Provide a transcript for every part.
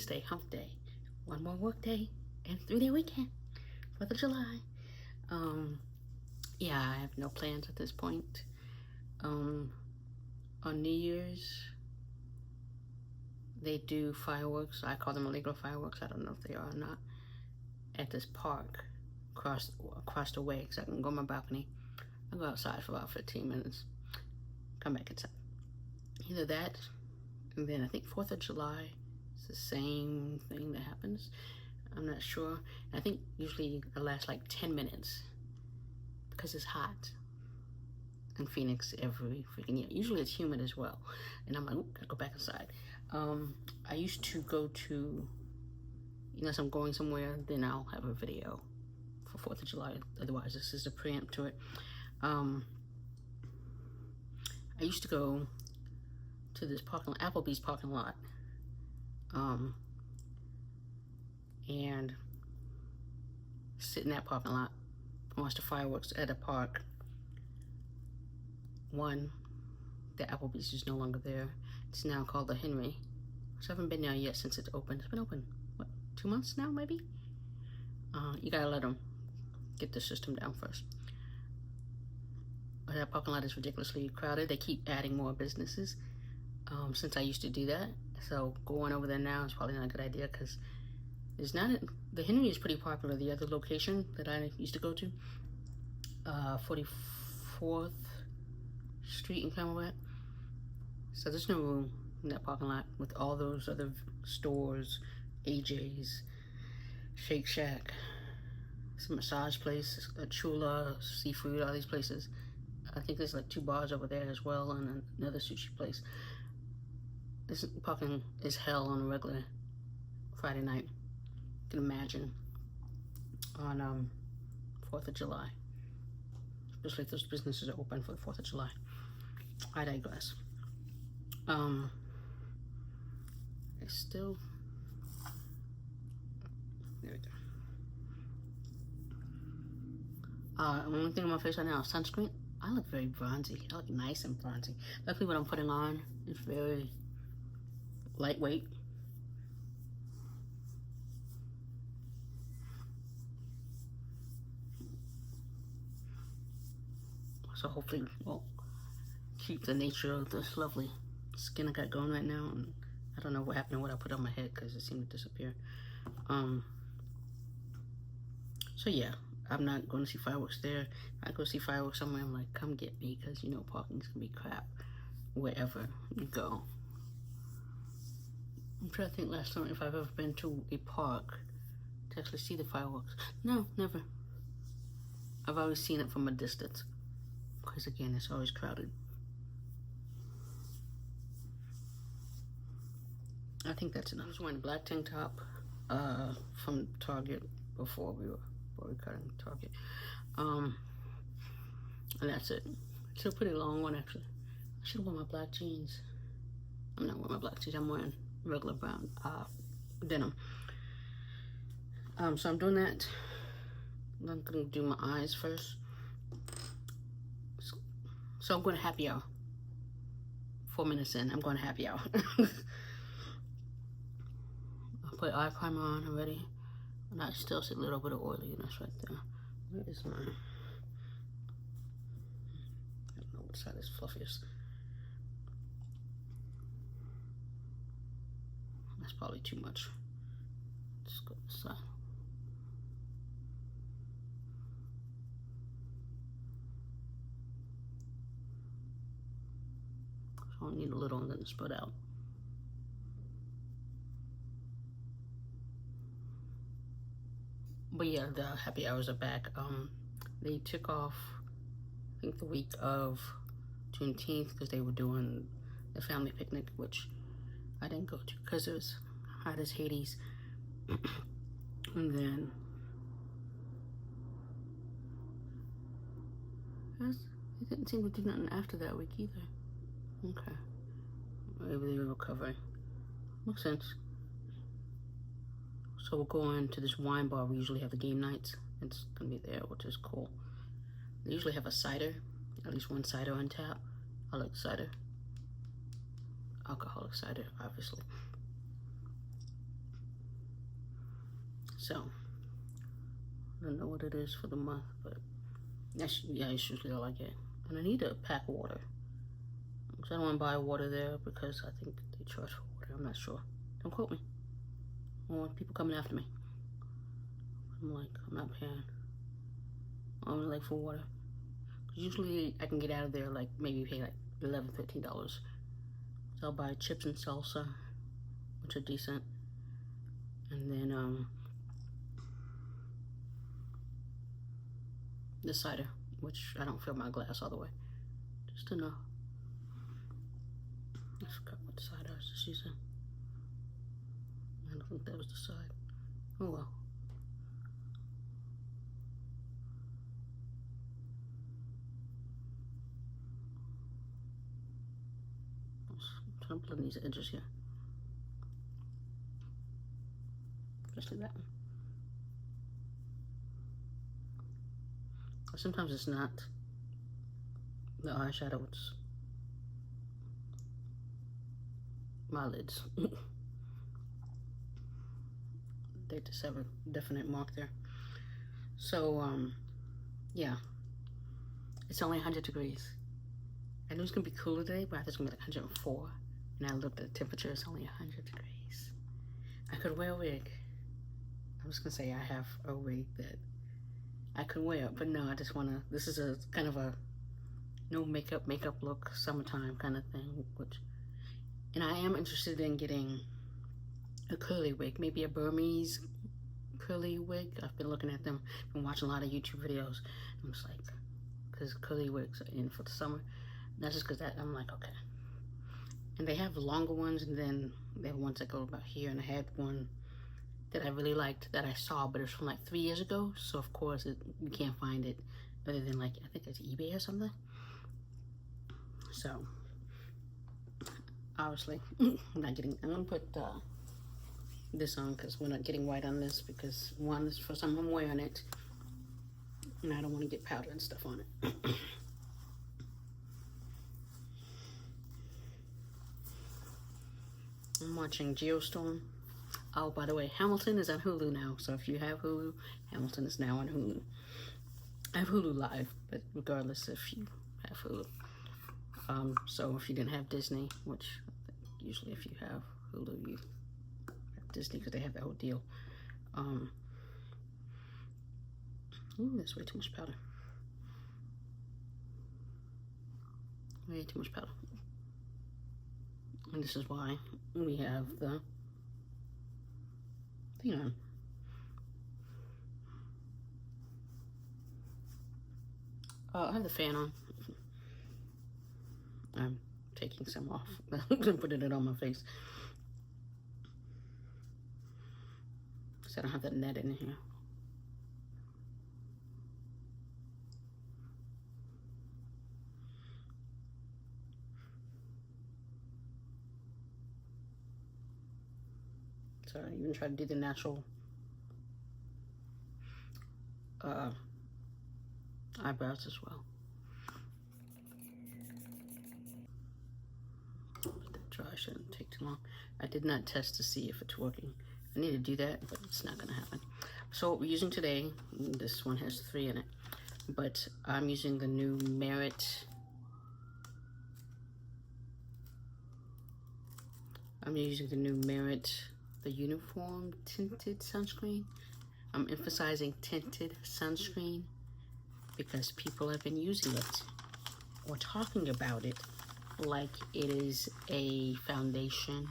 Wednesday, hump day. One more work day and 3-day weekend. 4th of July. Yeah, I have no plans at this point. On New Year's, they do fireworks. I call them illegal fireworks. I don't know if they are or not. At this park across the way, because I can go on my balcony. I go outside for about 15 minutes. Come back inside. Either that, and then I think 4th of July is the same thing that happens. I'm not sure. I think usually it lasts like 10 minutes because it's hot in Phoenix every freaking year. Usually it's humid as well. And I'm like, ooh, gotta go back inside. I used to go to, unless I'm going somewhere, then I'll have a video for 4th of July. Otherwise, this is the preempt to it. I used to go to this Applebee's parking lot, and sit in that parking lot and watch the fireworks at a park. One, the Applebee's is no longer there. It's now called the Henry, which I haven't been there yet since it's opened. It's been open, what, 2 months now, maybe? You gotta let them get the system down first. That parking lot is ridiculously crowded. They keep adding more businesses since I used to do that. So going over there now is probably not a good idea because there's not the Henry is pretty popular. The other location that I used to go to, 44th Street in Camo. So there's no room in that parking lot with all those other stores, AJ's, Shake Shack, some massage place, a Chula, seafood, all these places. I think there's like 2 bars over there as well and another sushi place. This parking is hell on a regular Friday night. You can imagine on 4th of July. Especially if those businesses are open for the 4th of July. I digress. It's still, there we go. Only thing on my face right now is sunscreen. I look very bronzy. I look nice and bronzy. Luckily what I'm putting on is very lightweight. So hopefully we'll keep the nature of this lovely skin I got going right now. And I don't know what happened to what I put on my head because it seemed to disappear. So yeah, I'm not going to see fireworks there. I go see fireworks somewhere, I'm like, come get me, because you know parking's gonna be crap wherever you go. I'm trying to think last time if I've ever been to a park to actually see the fireworks. No, never. I've always seen it from a distance because again, it's always crowded. I think that's enough. I was wearing a black tank top from Target before we cut in Target. And that's it. It's a pretty long one actually. I should have worn my black jeans. I'm not wearing my black jeans, I'm wearing regular brown denim. So I'm doing that. I'm gonna do my eyes first. So I'm going to happy hour. 4 minutes in, I'm going to happy hour. I put eye primer on already. And I still see a little bit of oiliness right there. Where is my, I don't know what side is fluffiest. That's probably too much. Just go this side. So I need a little and then spread out. But yeah, the happy hours are back. They took off, I think the week of Juneteenth because they were doing the family picnic, which I didn't go to because it was hot as Hades. And then they didn't seem to do nothing after that week either. Okay, maybe they were recovering. Makes sense. So we'll go into this wine bar. We usually have the game nights. It's gonna be there, which is cool. They usually have a cider, at least one cider on tap. I like cider. Alcoholic cider, obviously. So I don't know what it is for the month, but that's, yeah, it's usually all I get. And I need to pack water, because I don't want to buy water there because I think they charge for water. I'm not sure. Don't quote me. I don't want people coming after me. I'm like, I'm not paying. I only like for water. Usually I can get out of there like maybe pay like $11, $13. So I'll buy chips and salsa, which are decent, and then the cider, which I don't fill my glass all the way, just enough. I forgot what cider I was just using. I don't think that was the side. Oh well. I'm trying to blend these edges here. Especially that one. Sometimes it's not the eyeshadow, it's my lids. They just have a definite mark there. So, yeah. It's only 100 degrees. I knew it's gonna be cooler today, but I thought it's gonna be like 104. And I looked at the temperature, it's only 100 degrees. I could wear a wig. I was gonna say I have a wig that I could wear, but no, I just wanna, this is a kind of a no makeup look, summertime kind of thing, which, and I am interested in getting a curly wig, maybe a Burmese curly wig. I've been looking at them, been watching a lot of YouTube videos. I'm just like, because curly wigs are in for the summer. That's just because that, I'm like, okay. And they have longer ones, and then they have ones that go about here, and I had one that I really liked that I saw, but it was from like 3 years ago, so of course you can't find it other than like, I think it's eBay or something. So obviously I'm not getting, I'm gonna put this on because we're not getting white on this, because one is for some I'm wearing it and I don't want to get powder and stuff on it. I'm watching Geostorm. Oh, by the way, Hamilton is on Hulu now, so if you have Hulu, Hamilton is now on Hulu. I have Hulu Live, but regardless if you have Hulu. So if you didn't have Disney, which usually if you have Hulu, you have Disney because they have the whole deal. Ooh, that's way too much powder. Way too much powder. And this is why we have the thing on. I have the fan on. I'm taking some off and putting it on my face, so I don't have that net in here. So I even try to do the natural eyebrows as well. Let that dry, shouldn't take too long. I did not test to see if it's working. I need to do that, but it's not gonna happen. So what we're using today, this one has 3 in it, but I'm using the new Merit. I'm using the new Merit, the Uniform Tinted Sunscreen. I'm emphasizing tinted sunscreen because people have been using it or talking about it like it is a foundation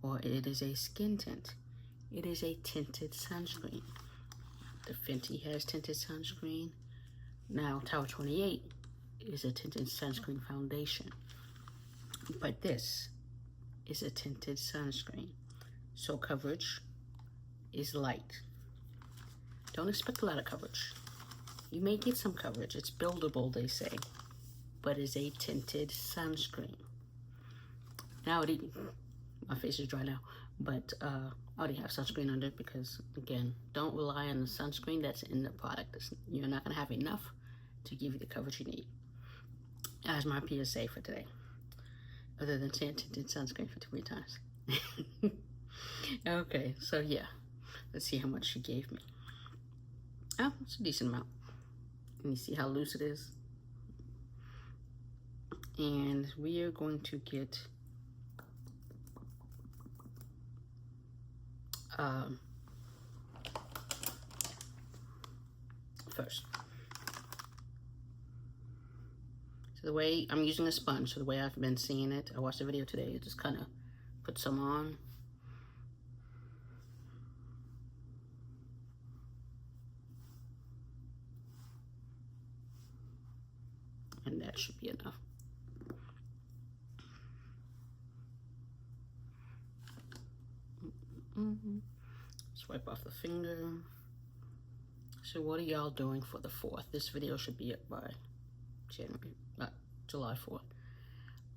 or it is a skin tint. It is a tinted sunscreen. The Fenty has tinted sunscreen. Now Tower 28 is a tinted sunscreen foundation. But this is a tinted sunscreen. So coverage is light. Don't expect a lot of coverage. You may get some coverage. It's buildable, they say, but it's a tinted sunscreen. Now, my face is dry now, but I already have sunscreen under it because, again, don't rely on the sunscreen that's in the product. You're not going to have enough to give you the coverage you need. As my PSA for today, other than saying tinted sunscreen for 2 times. Okay, so yeah. Let's see how much she gave me. Oh, it's a decent amount. And you see how loose it is. And we are going to get first. So the way I'm using a sponge, so the way I've been seeing it, I watched the video today, just kind of put some on. And that should be enough. Swipe off the finger. So what are y'all doing for the 4th? This video should be up by July 4th.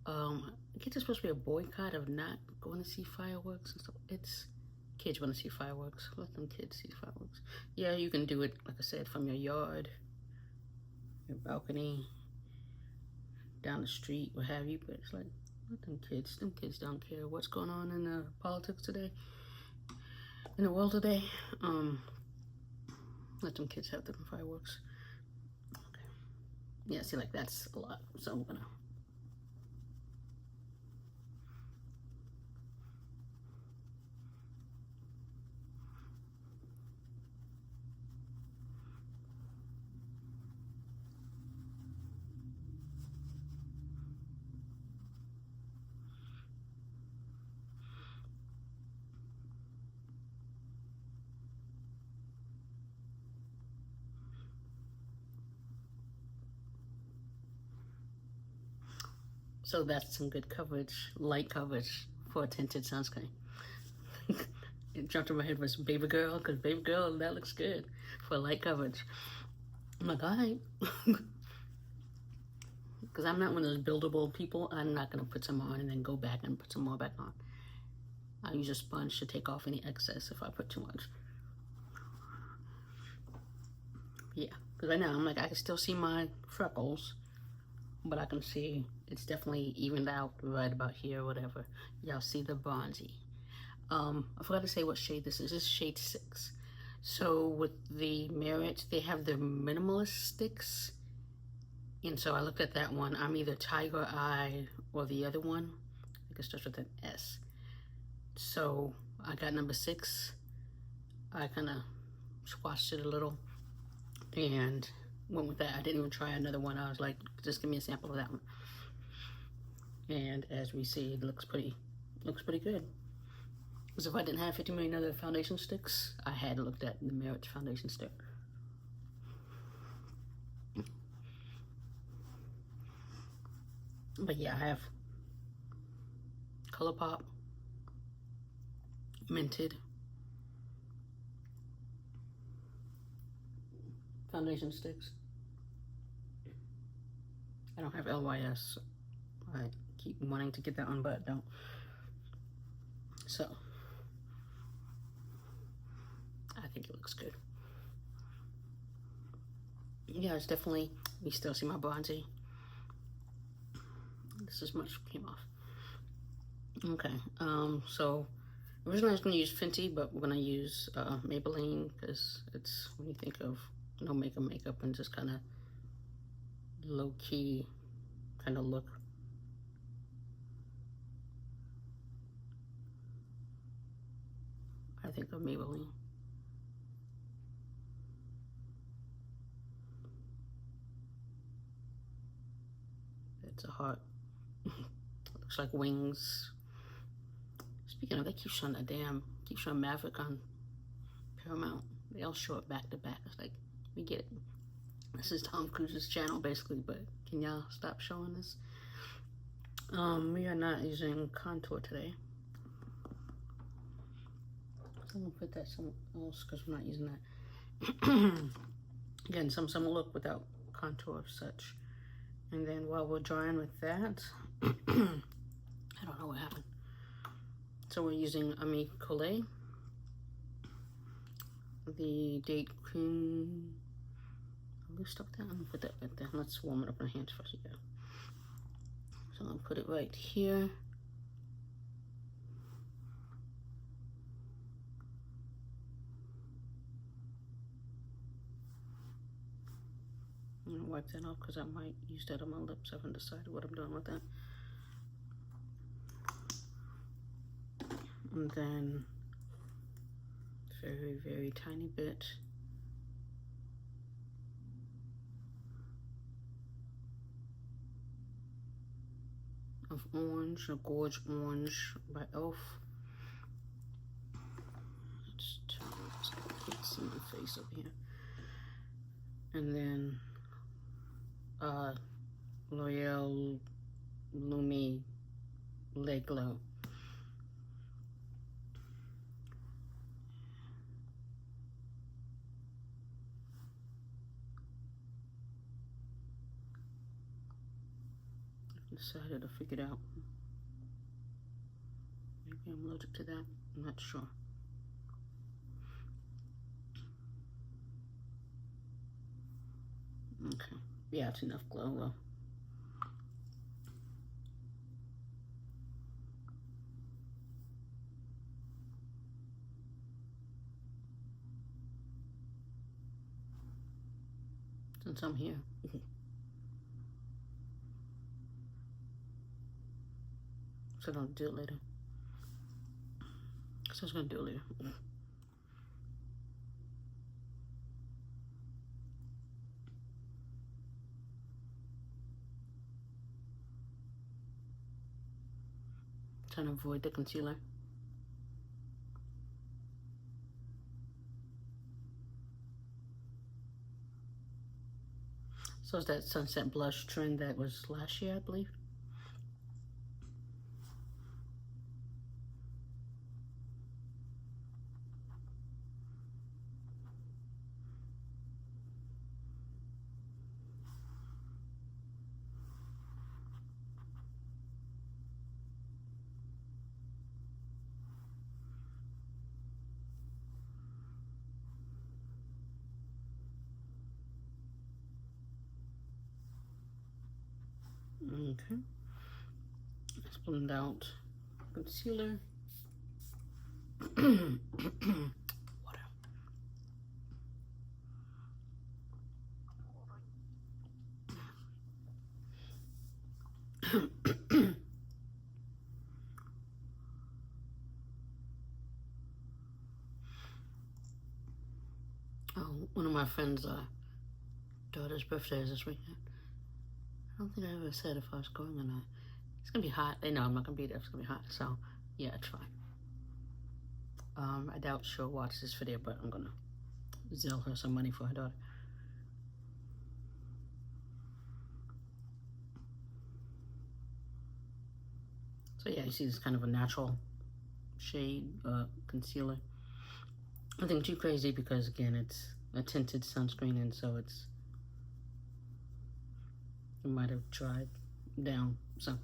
I guess it's supposed to be a boycott of not going to see fireworks and stuff. It's kids want to see fireworks. Let them kids see fireworks. Yeah, you can do it, like I said, from your yard, your balcony, down the street, what have you. But it's like, let them kids don't care what's going on in politics today, in the world today. Let them kids have different fireworks. Okay. Yeah, see, like that's a lot. So I'm gonna. So that's some good coverage, light coverage for a tinted sunscreen. It jumped in my head was baby girl, because baby girl, that looks good for light coverage. I'm like, all right. Because I'm not one of those buildable people. I'm not going to put some on and then go back and put some more back on. I use a sponge to take off any excess if I put too much. Yeah, because right now I'm like, I can still see my freckles, but I can see it's definitely evened out right about here, whatever. Y'all see the bronzy. I forgot to say what shade this is. This is shade 6. So with the Merit, they have the minimalist sticks. And so I looked at that one. I'm either Tiger Eye or the other one. I think it starts with an S. So I got number 6. I kind of swatched it a little and went with that. I didn't even try another one. I was like, just give me a sample of that one. And as we see, it looks pretty good. Because if I didn't have 50 million other foundation sticks, I had looked at the Merit foundation stick. But yeah, I have ColourPop, Tinted, foundation sticks. I don't have LYS. I keep wanting to get that one, but don't. So, I think it looks good. Yeah, it's definitely, we still see my bronzy. This is much came off. Okay, so originally I was going to use Fenty, but we're going to use Maybelline, because it's, when you think of no makeup and just kind of low-key kind of look. I think of Maybelline. It's a heart. Looks like wings. Speaking of, they keep showing Maverick on Paramount. They all show it back to back. It's like, we get it. This is Tom Cruise's channel, basically, but can y'all stop showing this? We are not using contour today. So I'm gonna put that somewhere else because we're not using that. Again, some look without contour of such. And then while we're drawing with that, I don't know what happened. So we're using Colě, the Date Cream. We stuck that. I'm gonna put that right there. Let's warm it up in our hands first. Yeah. So I'm gonna put it right here. wipe that off because I might use that on my lips. I haven't decided what I'm doing with that. And then very, very tiny bit of orange, a Gorge Orange by e.l.f. Just can't see my face up here. And then L'Oreal Lumi Leg Glow. Decided to figure it out. Maybe I'm allergic to that. I'm not sure. Okay. Yeah, it's enough glow though. Since I'm here. So I don't do it later. So I was gonna do it later. Trying to avoid the concealer. So is that sunset blush trend that was last year, I believe? Okay. Let's blend out concealer. Water. Oh, one of my friends' daughter's birthday is this weekend. I don't think I ever said if I was going or not. It's gonna be hot. They know I'm not gonna be there. It's gonna be hot. So yeah, it's fine. I doubt she'll watch this video, but I'm gonna Zelle her some money for her daughter. So yeah, you see this kind of a natural shade concealer. Nothing too crazy because again, it's a tinted sunscreen, and so it might have dried down. So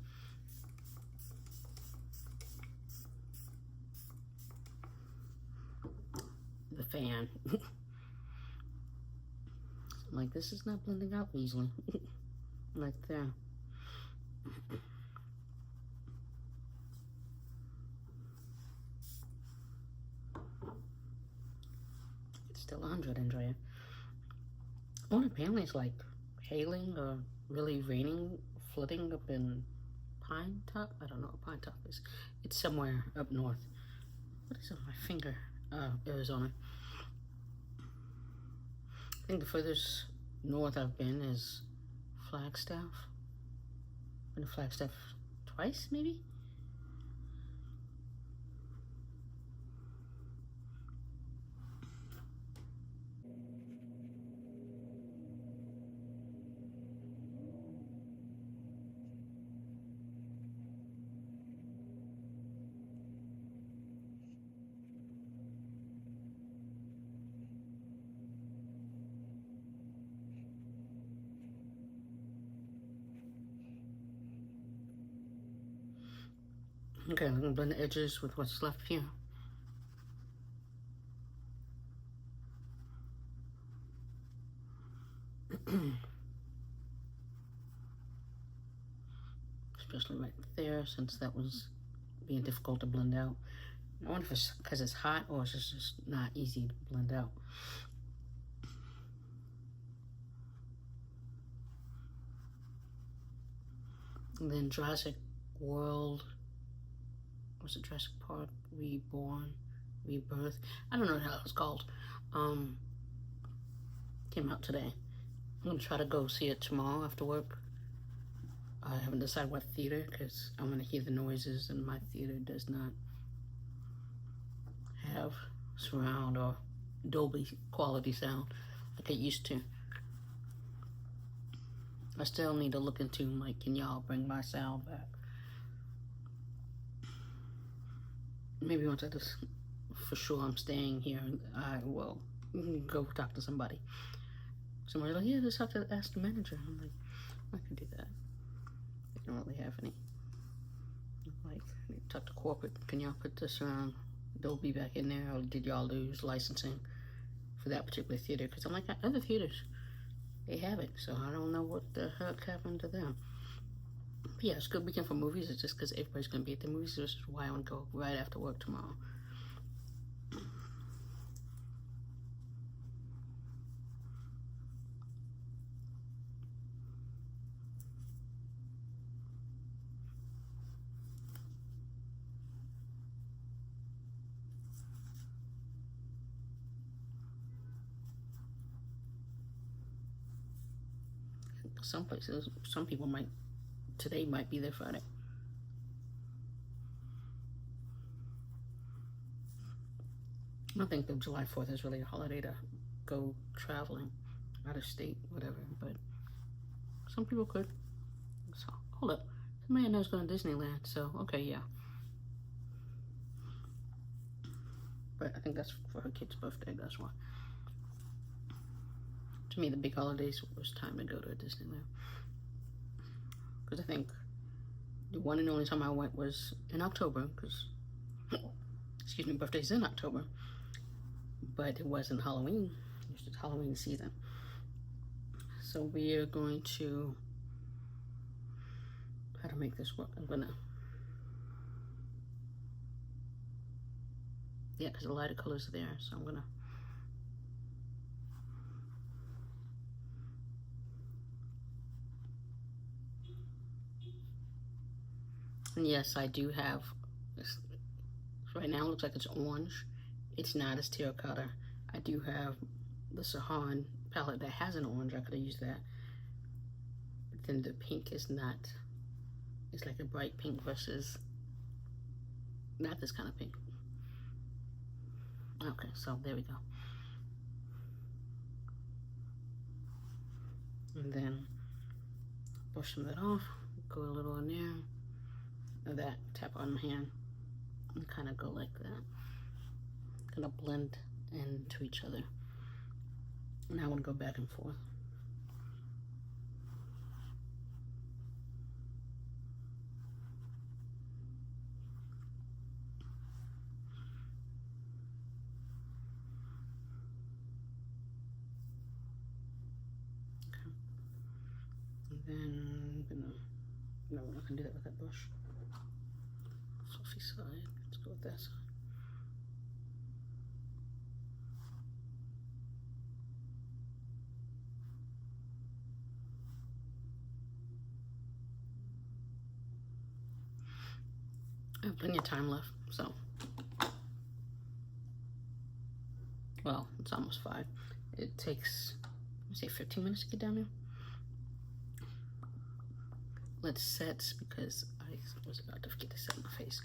the fan. Like, this is not blending out easily. Like there. It's still 100, Andrea. Oh, apparently it's like hailing or really raining, flooding up in Pine Top. I don't know what Pine Top is. It's somewhere up north. What is on my finger? Arizona. I think the furthest north I've been is Flagstaff. Been to Flagstaff twice, maybe? Okay, I'm gonna blend the edges with what's left here. Especially right there, since that was being difficult to blend out. I wonder if it's because it's hot or it's just not easy to blend out. And then Jurassic World, was it Jurassic Park Reborn, Rebirth? I don't know what the hell it's called. Came out today. I'm gonna try to go see it tomorrow after work. I haven't decided what theater because I want to hear the noises, and my theater does not have surround or Dolby quality sound like it used to. I still need to look into, like, can y'all bring my sound back? Maybe once I just, for sure I'm staying here, I will go talk to somebody. Somebody's like, yeah, just have to ask the manager. I'm like, I can do that. I don't really have any. Like, talk to corporate, can y'all put this Dolby back in there, or did y'all lose licensing for that particular theater? Because I'm like, other theaters, they have it, so I don't know what the heck happened to them. But yeah, it's a good weekend for movies. It's just because everybody's going to be at the movies, which is why I want to go right after work tomorrow. Some places, some people might, today might be their Friday. I don't think that July 4th is really a holiday to go traveling out of state, whatever, but some people could. So, hold up. Somebody I know is going to Disneyland, so, okay, yeah. But I think that's for her kid's birthday, that's why. To me, the big holidays was time to go to Disneyland. Because I think the one and only time I went was in October, because, excuse me, birthday's in October. But it wasn't Halloween. It was just Halloween season. So we are going to, how to make this work. I'm gonna, yeah, because the lighter colors are there, so I'm gonna, and yes, I do have this. Right now it looks like it's orange. It's not as terracotta. I do have the Sahan palette that has an orange. I could have used that. But then the pink is not, it's like a bright pink versus not this kind of pink. Okay, so there we go. And then brush some of that off, go a little in there, and that, tap on my hand, and kind of go like that. Kind of blend into each other. And I want to go back and forth. Okay. And then I'm gonna, no, I can do that with that brush. Fluffy side, let's go with that side. I have plenty of time left, so. Well, it's almost 5. It takes, say, 15 minutes to get down there. Let's set, because I was about to forget to set my face.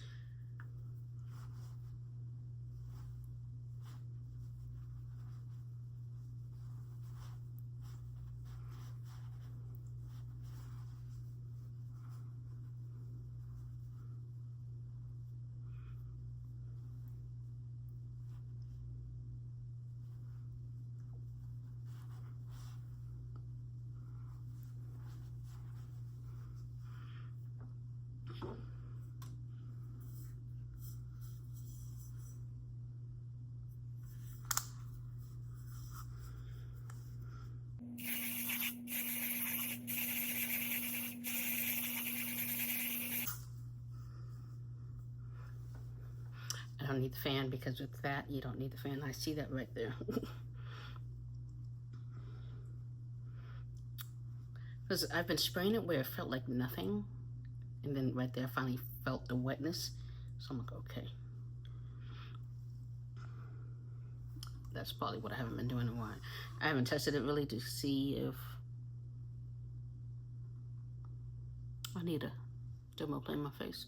I don't need the fan because with that, you don't need the fan. I see that right there. Because I've been spraying it where it felt like nothing. And then right there, I finally felt the wetness. So I'm like, okay. That's probably what I haven't been doing in a while. I haven't tested it really to see if I need to demo play my face.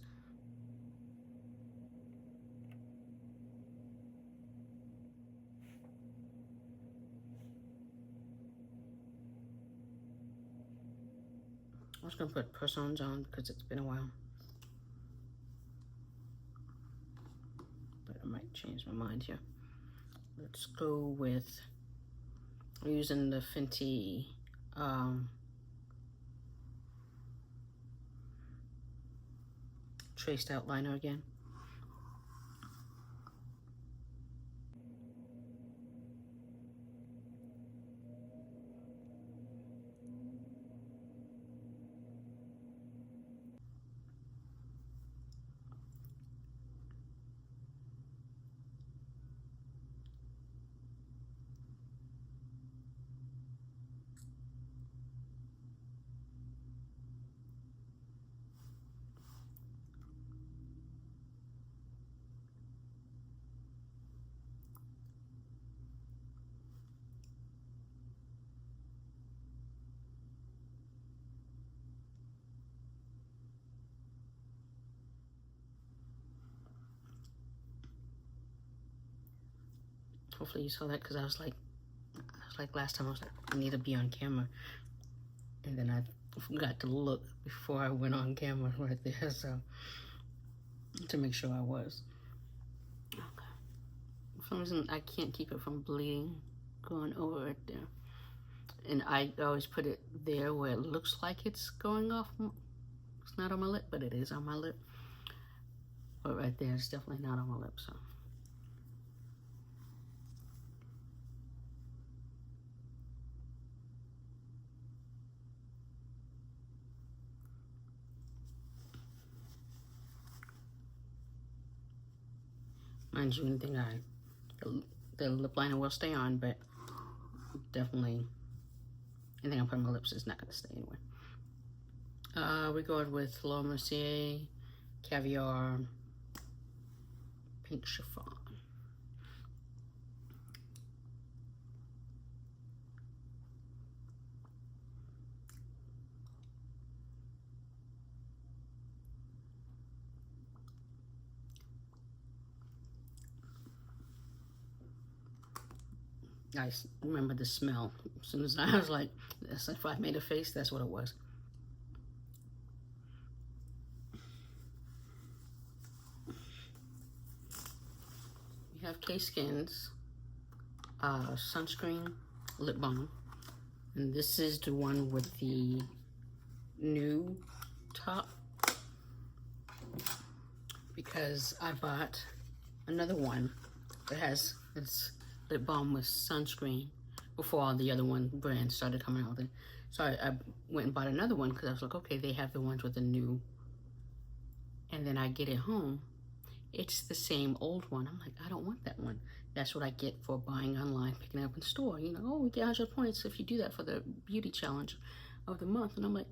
I was gonna put press-ons on because it's been a while. But I might change my mind here. Let's go with, I'm using the Fenty traced outliner again. Hopefully you saw that, because I was like last time I was like, I need to be on camera, and then I forgot to look before I went on camera right there, so to make sure I was. Okay. For some reason I can't keep it from bleeding, going over right there, and I always put it there where it looks like it's going off. It's not on my lip, but it is on my lip. But right there, it's definitely not on my lip, so. Mind you, anything the lip liner will stay on, but definitely anything I put on my lips is not going to stay anyway. We're going with Laura Mercier Caviar Pink Chiffon. I remember the smell. As soon as I was like, if I made a face, that's what it was. We have K-Skin's Sunscreen Lip Balm. And this is the one with the new top, because I bought another one that has its lip balm with sunscreen before all the other brands started coming out with it. So I went and bought another one because I was like, okay, they have the ones with the new. And then I get it home, it's the same old one. I'm like, I don't want that one. That's what I get for buying online, picking it up in store. You know, oh, we get 100 points if you do that for the beauty challenge of the month. And I'm like,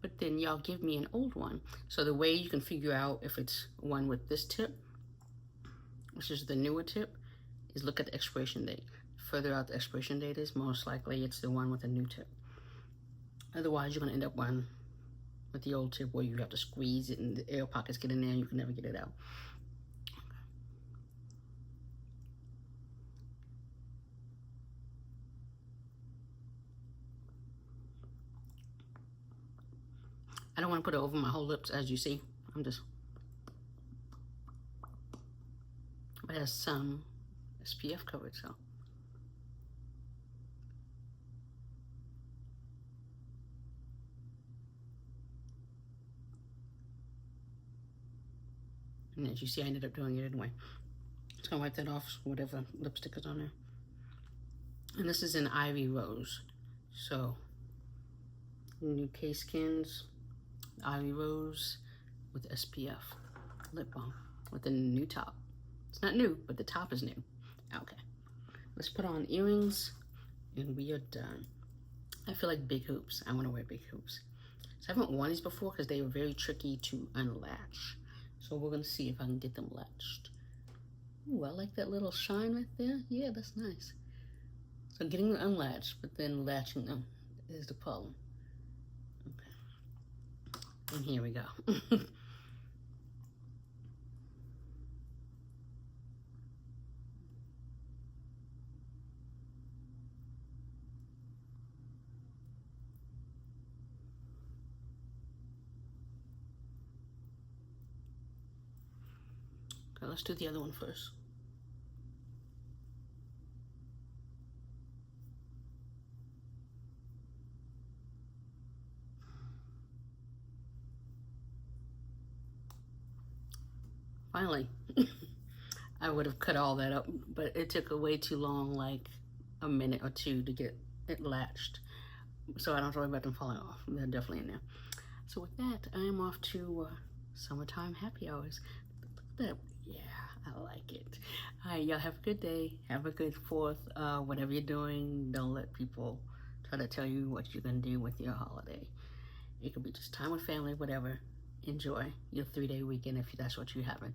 but then y'all give me an old one. So the way you can figure out if it's one with this tip, which is the newer tip, is look at the expiration date. Further out the expiration date is, most likely it's the one with the new tip. Otherwise, you're gonna end up one with the old tip where you have to squeeze it and the air pockets get in there and you can never get it out. I don't want to put it over my whole lips, as you see. I'm just, but it has some SPF coverage, so. And as you see, I ended up doing it anyway. Just gonna wipe that off, whatever lipstick is on there. And this is in Ivy Rose. So, new K-Skin's Ivy Rose with SPF lip balm with the new top. It's not new, but the top is new. Okay, let's put on earrings and we are done. I feel like big hoops. I want to wear big hoops. So I haven't worn these before because they were very tricky to unlatch. So we're gonna see if I can get them latched. Ooh, I like that little shine right there. Yeah, that's nice. So getting them unlatched, but then latching them is the problem. Okay. And here we go. Okay, let's do the other one first. Finally. I would have cut all that up, but it took way too long, like a minute or two to get it latched. So I don't have to worry about them falling off. They're definitely in there. So with that, I am off to summertime happy hours. Look at that. Yeah, I like it. All right, y'all have a good day. Have a good 4th. Whatever you're doing, don't let people try to tell you what you're going to do with your holiday. It could be just time with family, whatever. Enjoy your 3-day weekend if that's what you're having.